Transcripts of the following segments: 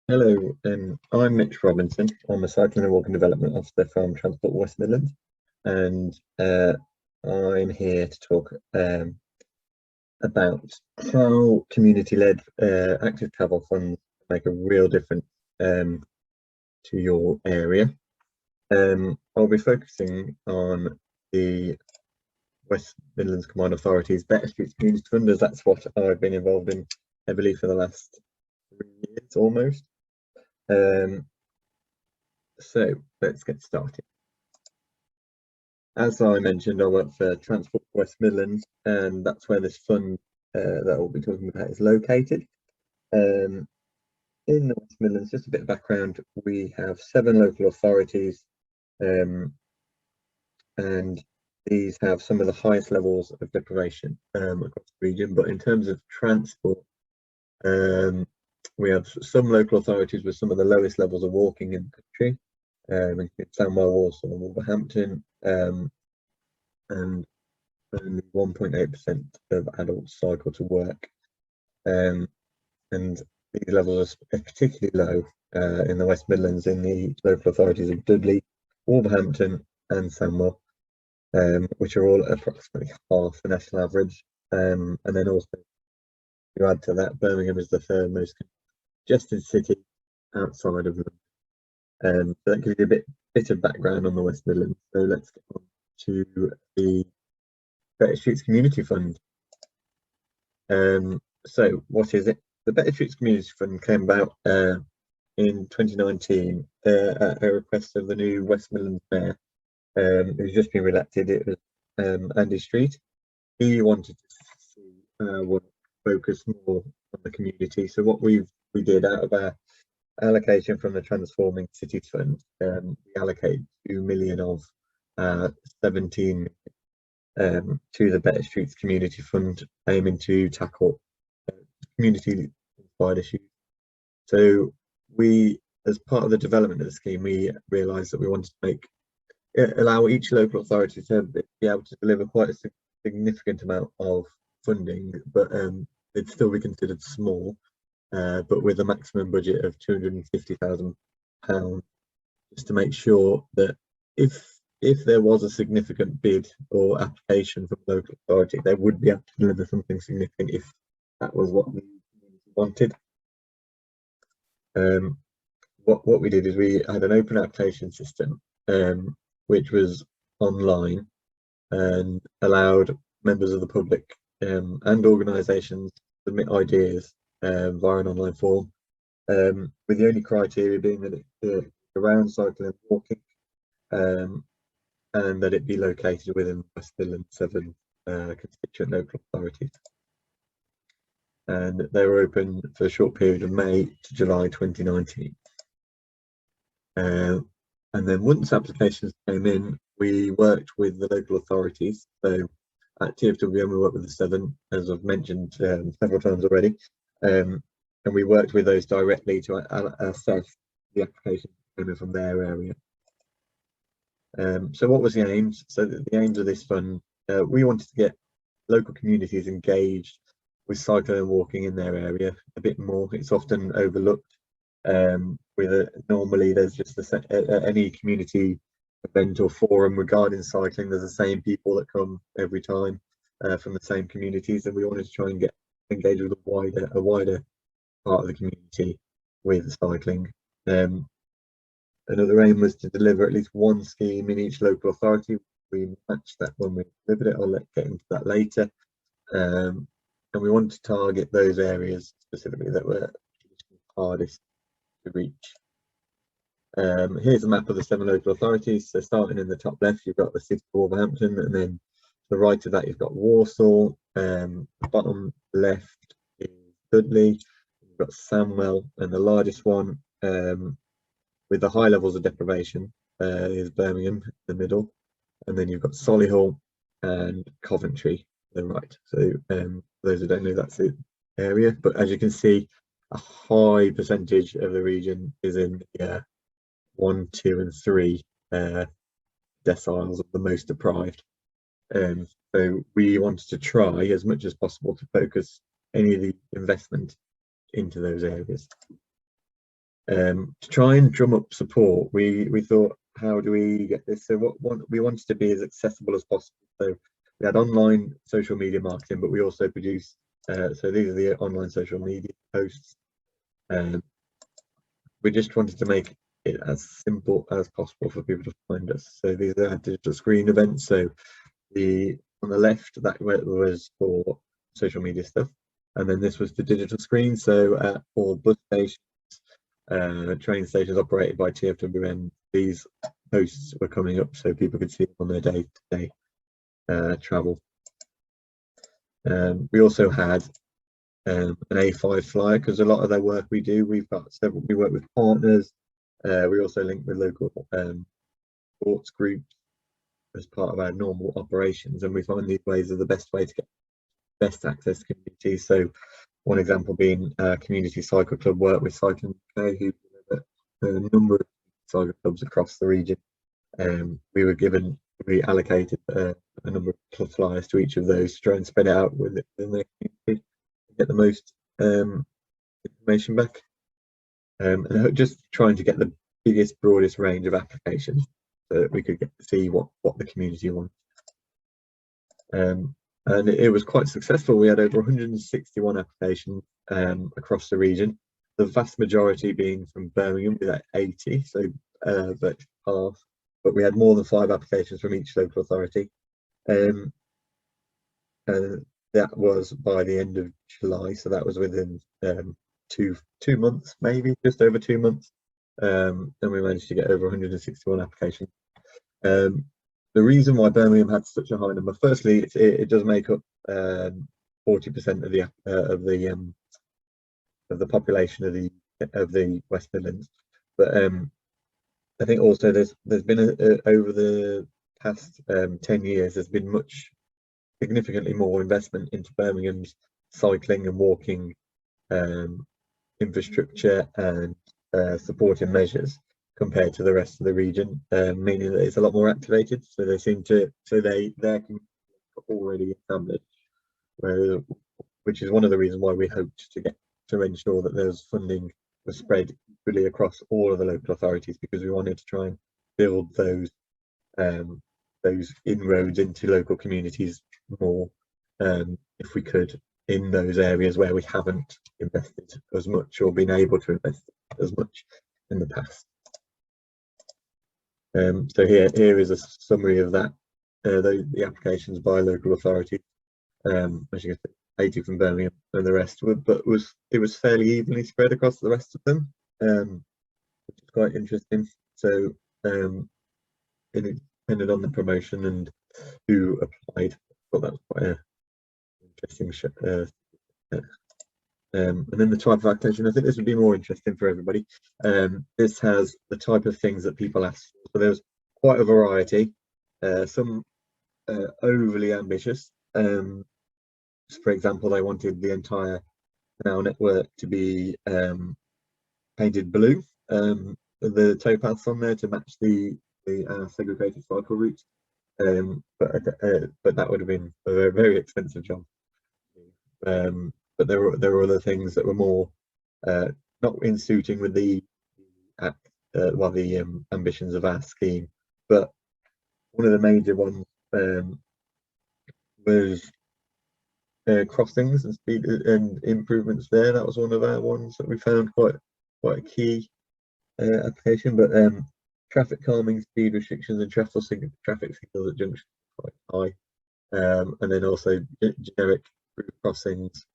Hello, I'm Mitch Robinson. I'm a cycling and walking development officer from Transport West Midlands, and I'm here to talk about how community-led active travel funds make a real difference um, to your area. I'll be focusing on the West Midlands Combined Authority's Better Streets Community Fund, as that's what I've been involved in heavily for the last 3 years almost. So let's get started. As I mentioned, I work for Transport West Midlands, and that's where this fund that we'll be talking about is located. In the West Midlands, just a bit of background, we have 7 local authorities, and these have some of the highest levels of deprivation across the region. But in terms of transport, we have some local authorities with some of the lowest levels of walking in the country, including Sandwell, Walsall, and Wolverhampton, and only 1.8% of adults cycle to work. And these levels are particularly low in the West Midlands in the local authorities of Dudley, Wolverhampton, and Sandwell, which are all approximately half the national average. And then also, to add to that, Birmingham is the third most congested city outside of London. So that gives you a bit of background on the West Midlands. So let's get on to the Better Streets Community Fund. So what is it? The Better Streets Community Fund came about in 2019 at a request of the new West Midlands Mayor, who's just been re-elected. It was Andy Street. He wanted to see what focus more on the community. So what we did out of our allocation from the Transforming Cities Fund, we allocate 2 million of 17 to the Better Streets Community Fund, aiming to tackle community-inspired issues. So we, as part of the development of the scheme, we realised that we wanted to allow each local authority to be able to deliver quite a significant amount of funding, but it'd still be considered small, but with a maximum budget of £250,000, just to make sure that if there was a significant bid or application from the local authority, they would be able to deliver something significant if that was what the community wanted. What we did is we had an open application system, which was online and allowed members of the public and organisations to submit ideas via an online form, with the only criteria being that it's around cycling and walking, and that it be located within West Midlands 7 constituent local authorities. And they were open for a short period of May to July 2019. And then once applications came in, we worked with the local authorities. So at TFWM, we worked with the 7, as I've mentioned several times already. And we worked with those directly to assess the applications coming from their area. So what was the aims? So the aims of this fund, we wanted to get local communities engaged with cycling and walking in their area a bit more. It's often overlooked. Normally there's just any community event or forum regarding cycling, there's the same people that come every time from the same communities, and we wanted to try and get engaged with a wider part of the community with cycling. Another aim was to deliver at least one scheme in each local authority. We matched that when we delivered it. I'll get into that later. And we wanted to target those areas specifically that were hardest to reach. Here's a map of the 7 local authorities. So starting in the top left, you've got the city of Wolverhampton, and then to the right of that, you've got Walsall. The bottom left is Dudley. You've got Sandwell, and the largest one with the high levels of deprivation is Birmingham in the middle, and then you've got Solihull and Coventry to the right. So those who don't know, that's the area, but as you can see, a high percentage of the region is in the 1, 2 and 3 deciles of the most deprived. So we wanted to try as much as possible to focus any of the investment into those areas. To try and drum up support, we thought, how do we get this? So what we wanted to be as accessible as possible. So we had online social media marketing, but we also produced, so these are the online social media posts. We just wanted to make it as simple as possible for people to find us. So these are digital screen events. So on the left, that was for social media stuff, and then this was the digital screen. So for bus stations, train stations operated by TfWM, these posts were coming up so people could see them on their day-to-day travel. We also had an A5 flyer, because a lot of their work we work with partners. We also link with local sports groups as part of our normal operations, and we find these ways are the best way to get best access to communities. So one example being Community Cycle Club work with Cycling UK, who deliver a number of cycle clubs across the region. We allocated a number of flyers to each of those to try and spread it out within the community, get the most information back, and just trying to get the biggest, broadest range of applications so that we could get to see what the community wants. And it was quite successful. We had over 161 applications across the region, the vast majority being from Birmingham with 80, so virtually half, but we had more than 5 applications from each local authority. That was by the end of July, so that was within 2 months, maybe just over 2 months. And we managed to get over 161 applications. The reason why Birmingham had such a high number, firstly, it does make up 40% of the population of the West Midlands, but I think also there's been over the past 10 years there's been significantly more investment into Birmingham's cycling and walking infrastructure and supporting measures compared to the rest of the region, meaning that it's a lot more activated. So they seem to, they're already established, which is one of the reasons why we hoped to ensure that there's funding was spread equally across all of the local authorities, because we wanted to try and build those inroads into local communities more, if we could, in those areas where we haven't invested as much or been able to invest as much in the past. So here is a summary of that, the applications by local authority. As you can see, 80 from Birmingham and the rest but it was fairly evenly spread across the rest of them, which is quite interesting. So it depended on the promotion and who applied. But that was quite an interesting and then the type of application, I think this would be more interesting for everybody. This has the type of things that people ask for. So there's quite a variety, some overly ambitious. For example, they wanted the entire canal network to be painted blue, the towpaths on there to match the segregated cycle routes, but that would have been a very, very expensive job. But there were other things that were more not in suiting with the ambitions of our scheme. But one of the major ones was crossings and speed and improvements there. That was one of our ones that we found quite a key application. But traffic calming, speed restrictions, and traffic signals at junctions quite high, and then also generic crossings,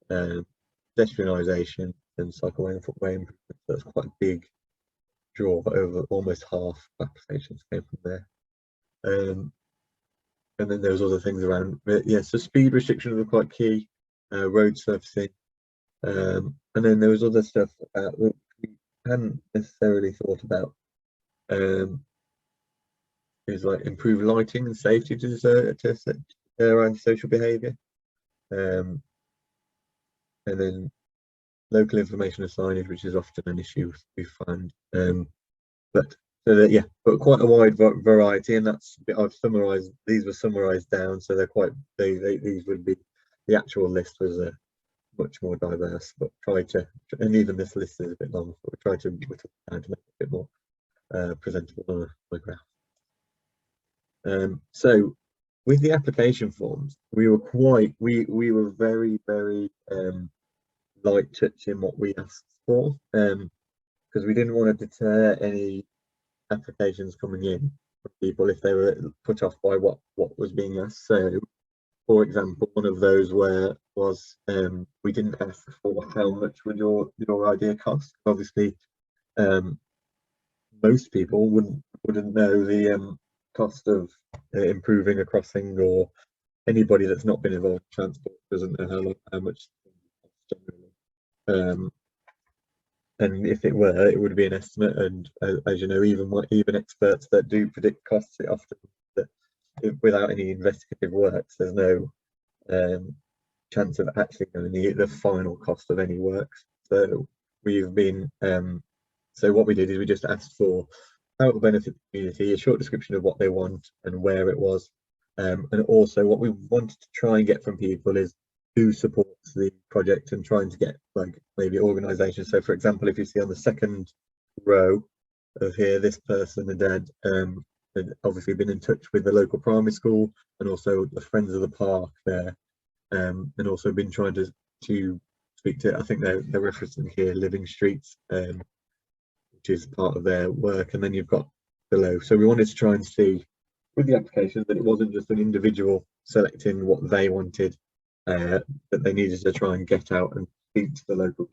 pedestrianisation, and cycleway and footway improvements. That's quite a big draw. Over almost half applications came from there. And then there was other things around, so speed restrictions were quite key, road surfacing, and then there was other stuff that we hadn't necessarily thought about. Is like improved lighting and safety around social behaviour, and then local information and signage, which is often an issue we find. But quite a wide variety, and I've summarised. These were summarised down, so they're quite. These would be, the actual list was much more diverse, but try to, and even this list is a bit long, but we try to whittle it down to make it a bit more presentable on a graph. So with the application forms, we were very light touch in what we asked for, because we didn't want to deter any applications coming in from people if they were put off by what was being asked. So for example, one of those was we didn't ask for how much would your idea cost. Obviously most people wouldn't know the cost of improving a crossing, or anybody that's not been involved in transport doesn't know how much generally. And if it were, it would be an estimate, and as you know, even experts that do predict costs, it often that without any investigative works, there's no chance of actually knowing the final cost of any works. So we've been so what we did is we just asked for how it will benefit the community, a short description of what they want and where it was, and also what we wanted to try and get from people is who supports the project, and trying to get like maybe organisations. So for example, if you see on the second row of here, this person had obviously been in touch with the local primary school and also the Friends of the Park there, and also been trying to speak to, I think they're referencing here Living Streets, which is part of their work, and then you've got below. So we wanted to try and see with the applications that it wasn't just an individual selecting what they wanted, that they needed to try and get out and speak to the local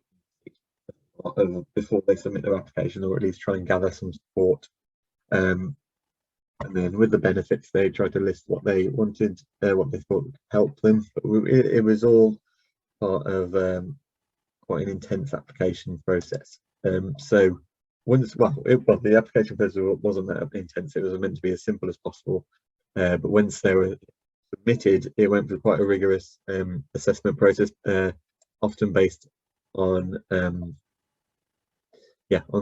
community before they submit their application, or at least try and gather some support. And then with the benefits, they tried to list what they wanted, what they thought would help them. But it was all part of quite an intense application process. So once, the application process wasn't that intense. It was meant to be as simple as possible. But once they were submitted, it went through quite a rigorous assessment process, often based on on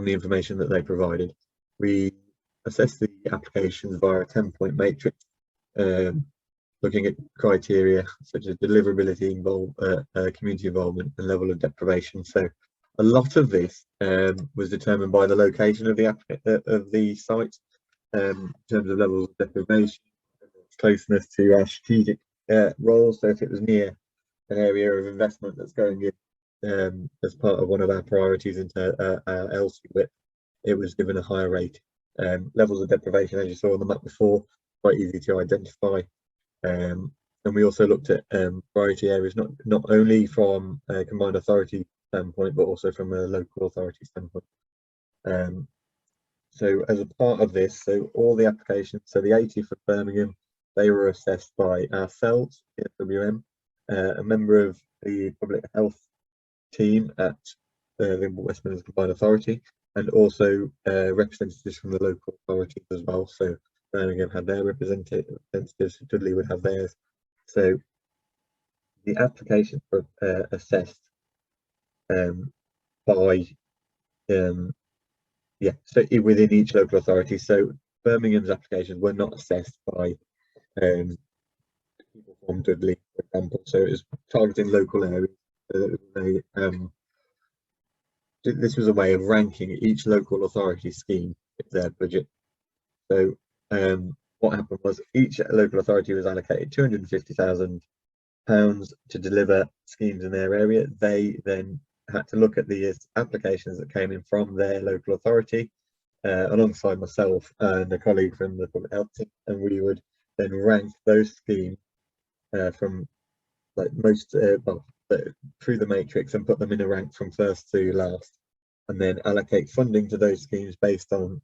the information that they provided. We assessed the applications via a 10-point matrix, looking at criteria such as deliverability, community involvement, and level of deprivation. So a lot of this was determined by the location of the site, in terms of levels of deprivation, closeness to our strategic roles. So if it was near an area of investment that's going in as part of one of our priorities into our LC-WIP, it was given a higher rate. Levels of deprivation, as you saw on the map before, quite easy to identify. And we also looked at priority areas, not only from a combined authority standpoint, but also from a local authority standpoint. So as a part of this, so all the applications, so the 80 for Birmingham, they were assessed by ourselves, PSWM, a member of the public health team at the West Midlands Combined Authority, and also representatives from the local authorities as well. So Birmingham had their representatives, Dudley would have theirs. So the applications were assessed by so within each local authority. So Birmingham's applications were not assessed by people from Dudley, for example. So it was targeting local areas. This was a way of ranking each local authority scheme with their budget. So what happened was each local authority was allocated £250,000 to deliver schemes in their area. They then had to look at the applications that came in from their local authority, alongside myself and a colleague from the public health team, and we would then rank those schemes from like most through the matrix and put them in a rank from first to last, and then allocate funding to those schemes based on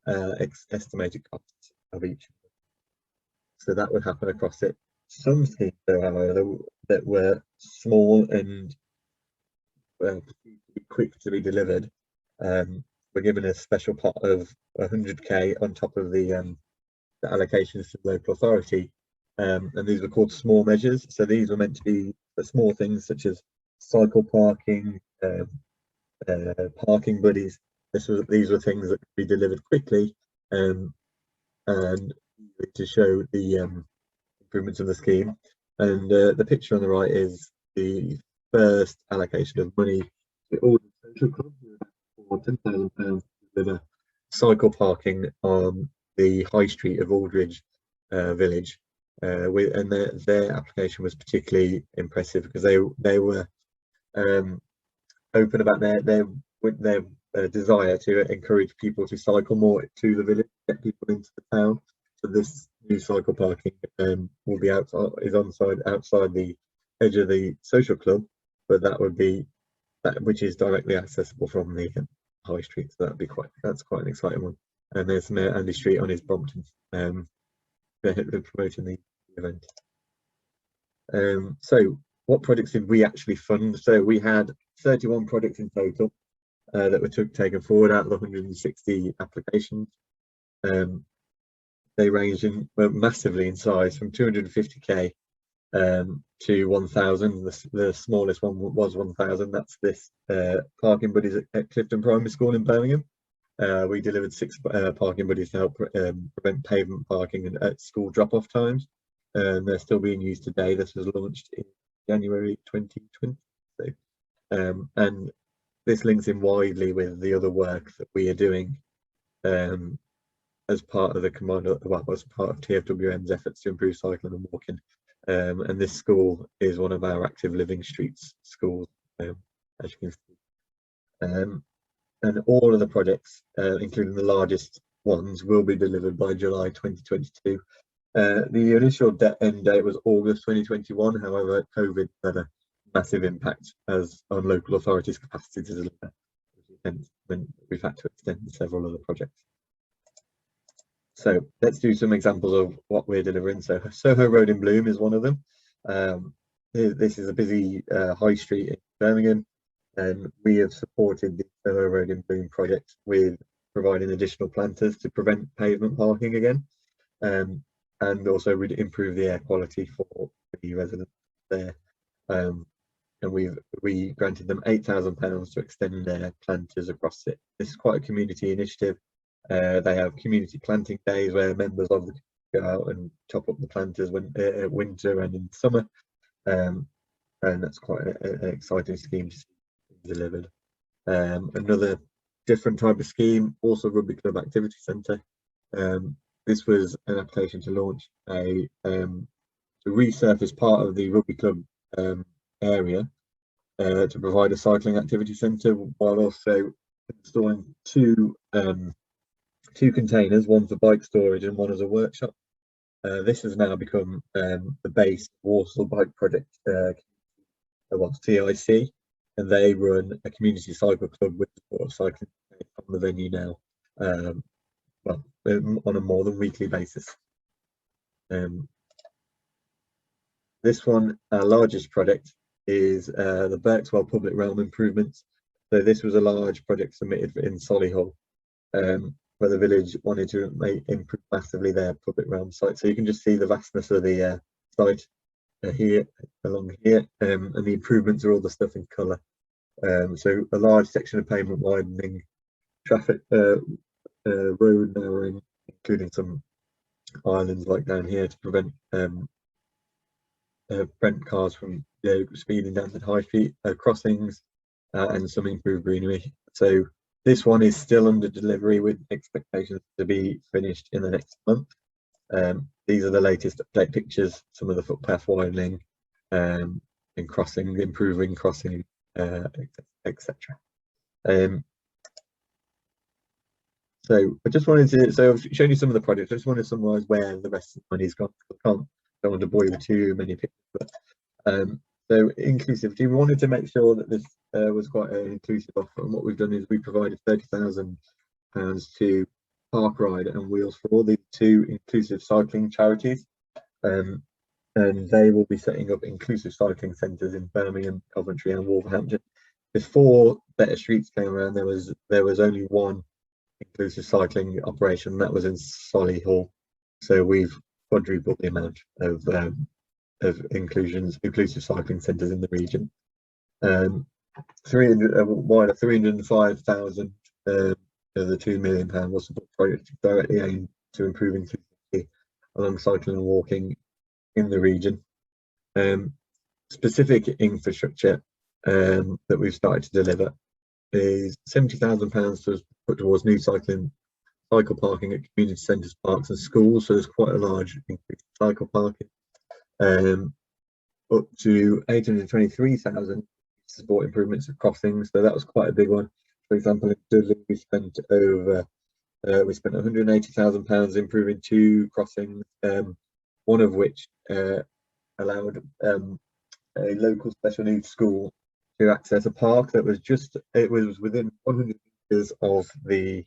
estimated costs of each. So that would happen across it. Some schemes, though, however, that were small and quick to be delivered, were given a special pot of 100k on top of the allocations to the local authority, and these were called small measures. So these were meant to be the small things such as cycle parking, parking buddies. These were things that could be delivered quickly, and to show the improvements of the scheme. And the picture on the right is the first allocation of money to all the social clubs for £10,000 to deliver cycle parking on the high street of Aldridge village. And their application was particularly impressive because they were open about their desire to encourage people to cycle more to the village, get people into the town. So this new cycle parking will be outside the edge of the social club, but that would be which is directly accessible from the high street. So that's quite an exciting one. And there's Mayor Andy Street on his Brompton. They're promoting the event. So what projects did we actually fund? So we had 31 projects in total that were taken forward out of the 160 applications. They range massively in size, from 250k to 1,000. The smallest one was 1,000. That's this parking buddies at Clifton Primary School in Birmingham. We delivered 6 parking buddies to help prevent pavement parking at school drop-off times. They're still being used today. This was launched in January 2020. So, and this links in widely with the other work that we are doing as part of the as part of TFWM's efforts to improve cycling and walking. And this school is one of our active living streets schools, as you can see. And all of the projects, including the largest ones, will be delivered by July 2022. The initial end date was August 2021. However, COVID had a massive impact on local authorities' capacity to deliver, when we've had to extend several other projects. So let's do some examples of what we're delivering. So Soho Road in Bloom is one of them. This is a busy high street in Birmingham, and we have supported the Soho Road in Bloom project with providing additional planters to prevent pavement parking again, and also improve the air quality for the residents there. And we granted them £8,000 to extend their planters across it. This is quite a community initiative. They have community planting days where members of the go out and top up the planters when winter and in summer, and that's quite an exciting scheme to see delivered. Another different type of scheme, also Rugby Club Activity Centre. This was an application to launch to resurface part of the Rugby Club area to provide a cycling activity centre, while also installing two containers, one for bike storage and one as a workshop. This has now become the base Walsall Bike Project, TIC, and they run a community cycle club with support of cycling on the venue now, well, on a more than weekly basis. This one, our largest project, is the Birksworld Public Realm Improvements. So this was a large project submitted in Solihull, where the village wanted to improve massively their public realm site. So you can just see the vastness of the site here, along here, and the improvements are all the stuff in colour. So a large section of pavement widening, traffic, road narrowing, including some islands like down here to prevent cars from speeding down the high street, crossings, and some improved greenery. So this one is still under delivery with expectations to be finished in the next month. These are the latest update pictures, some of the footpath widening and crossing, improving crossing, etc. So I just wanted to, so I've shown you some of the projects. I just wanted to summarise where the rest of the money's gone. I don't want to bore you with too many pictures, but so inclusivity, we wanted to make sure that this was quite an inclusive offer, and what we've done is we provided £30,000 to Park Ride and Wheels for All, these two inclusive cycling charities, and they will be setting up inclusive cycling centres in Birmingham, Coventry and Wolverhampton. Before Better Streets came around, there was only one inclusive cycling operation, that was in Solihull. So we've quadrupled the amount of inclusive cycling centres in the region. 305,000 of the £2 million will support projects directly aimed to improve inclusivity along cycling and walking in the region. Specific infrastructure that we've started to deliver is £70,000 to put towards new cycle parking at community centres, parks and schools. So there's quite a large increase in cycle parking. Up to 823,000 to support improvements of crossings. So that was quite a big one. For example, in Dudley, we spent £180,000 improving 2 crossings, one of which allowed a local special needs school to access a park that was within 100 meters of the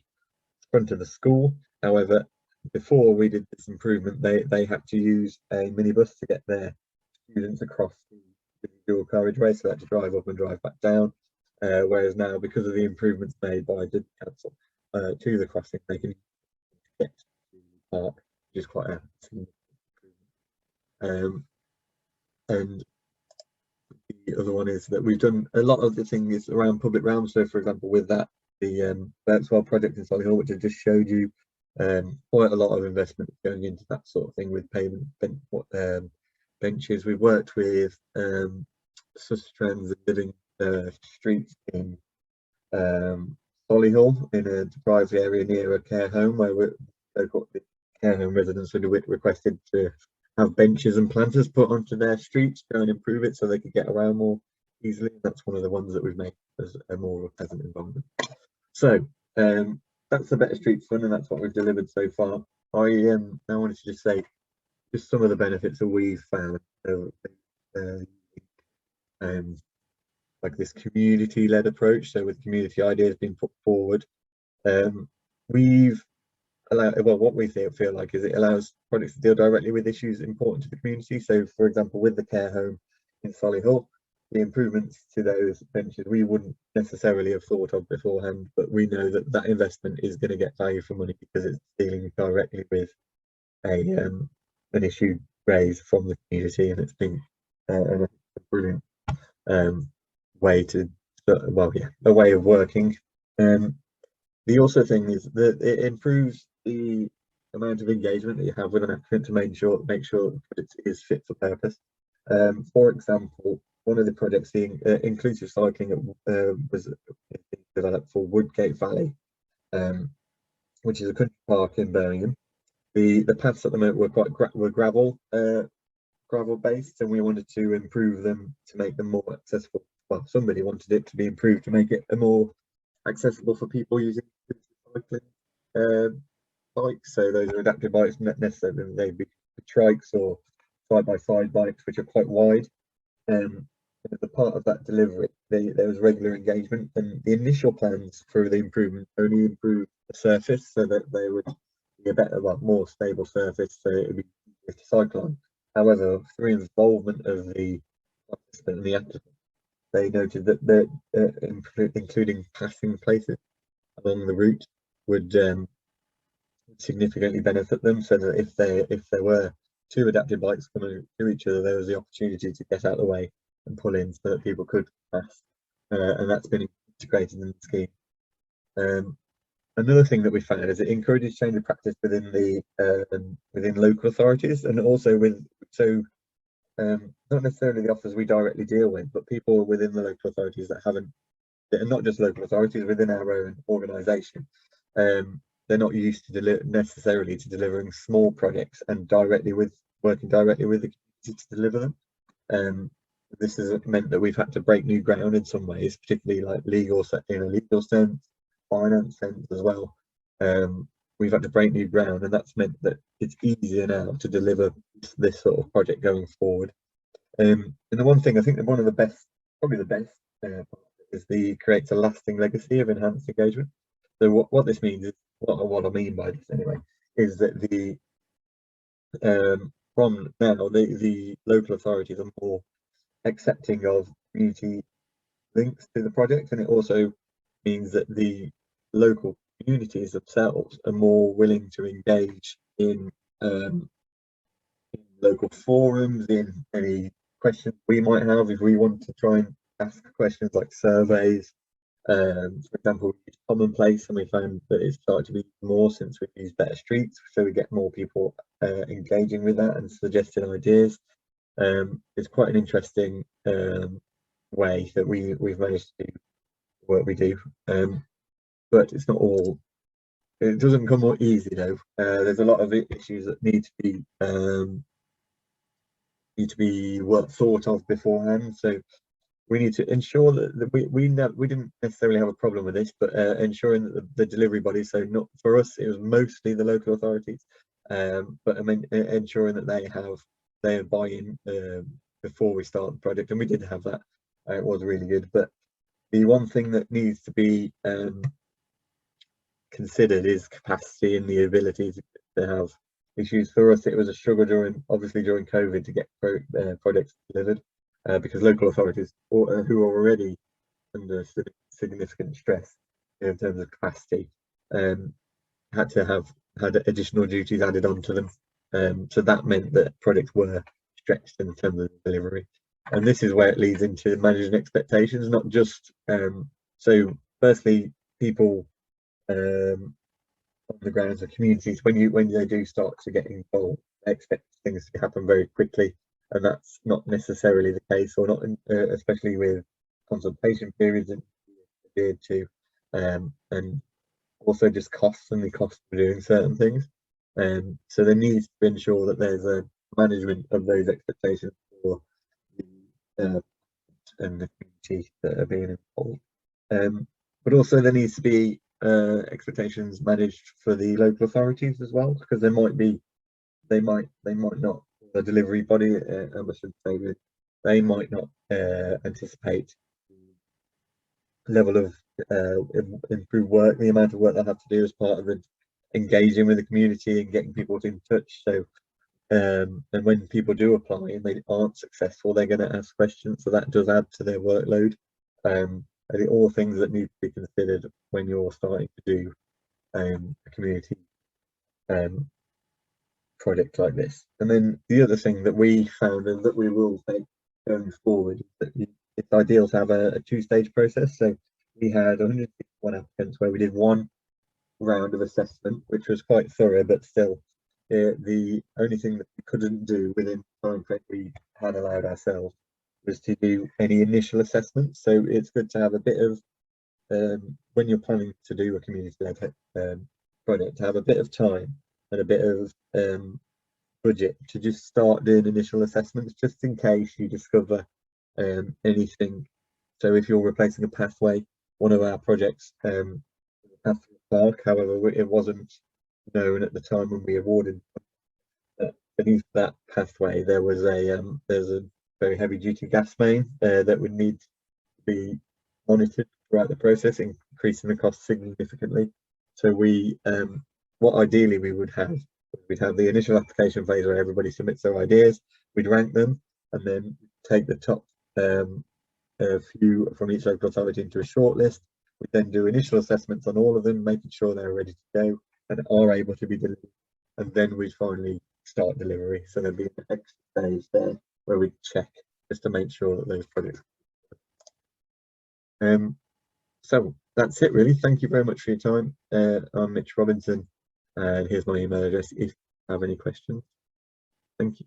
front of the school. However, before we did this improvement, they had to use a minibus to get their students across the dual carriageway, so they had to drive up and drive back down. Whereas now, because of the improvements made by the council to the crossing, they can get to the park, which is quite a significant improvement. And the other one is that we've done a lot of the things around public realms. So, for example, with that, the Birksworld project in Soho, which I just showed you, quite a lot of investment going into that sort of thing with pavement benches. We've worked with Sustrans and Living Streets in Solihull, in a deprived area near a care home, where the care home residents were requested to have benches and planters put onto their streets to go and improve it so they could get around more easily. That's one of the ones that we've made as a more pleasant environment. So that's the Better Streets Fund, and that's what we've delivered so far. I wanted to just say just some of the benefits that we've found. Like this community-led approach. So with community ideas being put forward, we've allowed, well, what we feel like is it allows projects to deal directly with issues important to the community. So, for example, with the care home in Solihull, the improvements to those benches we wouldn't necessarily have thought of beforehand, but we know that that investment is going to get value for money because it's dealing directly with an issue raised from the community, and it's been a brilliant way to, well, yeah, a way of working. The also thing is that it improves the amount of engagement that you have with an applicant to make sure that it is fit for purpose. For example, one of the projects, the inclusive cycling, was developed for Woodgate Valley, which is a country park in Birmingham. The paths at the moment were gravel based, and we wanted to improve them to make them more accessible. Well, somebody wanted it to be improved to make it more accessible for people using cycling bikes. So those are adapted bikes, not necessarily they'd be trikes or side-by-side bikes, which are quite wide. As a part of that delivery, there was regular engagement, and the initial plans for the improvement only improved the surface so that they would be a better, well, more stable surface, so it would be easier to cycle on. However, through involvement of the participant and the applicant, they noted that including passing places along the route would significantly benefit them, so that if there were 2 adapted bikes coming to each other, there was the opportunity to get out of the way and pull in so that people could pass, and that's been integrated in the scheme. Another thing that we found is it encourages change of practice within local authorities, and also not necessarily the officers we directly deal with, but people within the local authorities that are not just local authorities within our own organisation. They're not used to necessarily to delivering small projects and working directly with the community to deliver them. This has meant that we've had to break new ground in some ways, particularly like in a legal sense, finance sense as well. We've had to break new ground, and that's meant that it's easier now to deliver this sort of project going forward. And the one thing I think that one of the best, probably the best, is creates a lasting legacy of enhanced engagement. So what this means is, what I mean by this anyway, is that from now the local authorities are more accepting of community links to the project, and it also means that the local communities themselves are more willing to engage in local forums, in any questions we might have if we want to try and ask questions like surveys. For example, we use Commonplace, and we found that it's started to be more since we've used Better Streets, so we get more people engaging with that and suggesting ideas. It's quite an interesting way that we've managed to do the work we do. But it's not all. It doesn't come more easy though. There's a lot of issues that need to be thought of beforehand. So we need to ensure that we didn't necessarily have a problem with this, but ensuring that the delivery bodies, so not for us, it was mostly the local authorities, but I mean ensuring that they have their buy-in before we start the project, and we did have that. It was really good, but the one thing that needs to be considered is capacity and the ability to have issues. For us, it was a struggle during COVID to get projects delivered, because local authorities who are already under significant stress in terms of capacity had additional duties added onto them. So that meant that projects were stretched in terms of delivery. And this is where it leads into managing expectations, not just so firstly, people on the grounds of communities, when they do start to get involved, they expect things to happen very quickly, and that's not necessarily the case, or not especially with consultation periods adhered to, and also just costs and the cost of doing certain things. So there needs to ensure that there's a management of those expectations for the and the community that are being involved. But also there needs to be expectations managed for the local authorities as well, because they might not, the delivery body, I should say, they might not anticipate the level of improved work, the amount of work they have to do as part of engaging with the community and getting people in touch. So and when people do apply and they aren't successful, they're going to ask questions, so that does add to their workload. I think all things that need to be considered when you're starting to do a community project like this. And then the other thing that we found and that we will take going forward is that it's ideal to have a two-stage process. So we had 161 applicants where we did one round of assessment, which was quite thorough, but still the only thing that we couldn't do within the time frame we had allowed ourselves was to do any initial assessments. So it's good to have a bit of when you're planning to do a community-led project, to have a bit of time and a bit of budget to just start doing initial assessments, just in case you discover anything. So if you're replacing a pathway, one of our projects, Park, however, it wasn't known at the time when we awarded that beneath that pathway there was there's a very heavy duty gas main that would need to be monitored throughout the process, increasing the cost significantly. So we what ideally we'd have the initial application phase where everybody submits their ideas, we'd rank them, and then take the top few from each local authority into a shortlist. We then do initial assessments on all of them, making sure they're ready to go and are able to be delivered, and then we finally start delivery. So there'd be an extra stage there where we check just to make sure that those projects. So that's it really. Thank you very much for your time. I'm Mitch Robinson, and here's my email address if you have any questions. Thank you.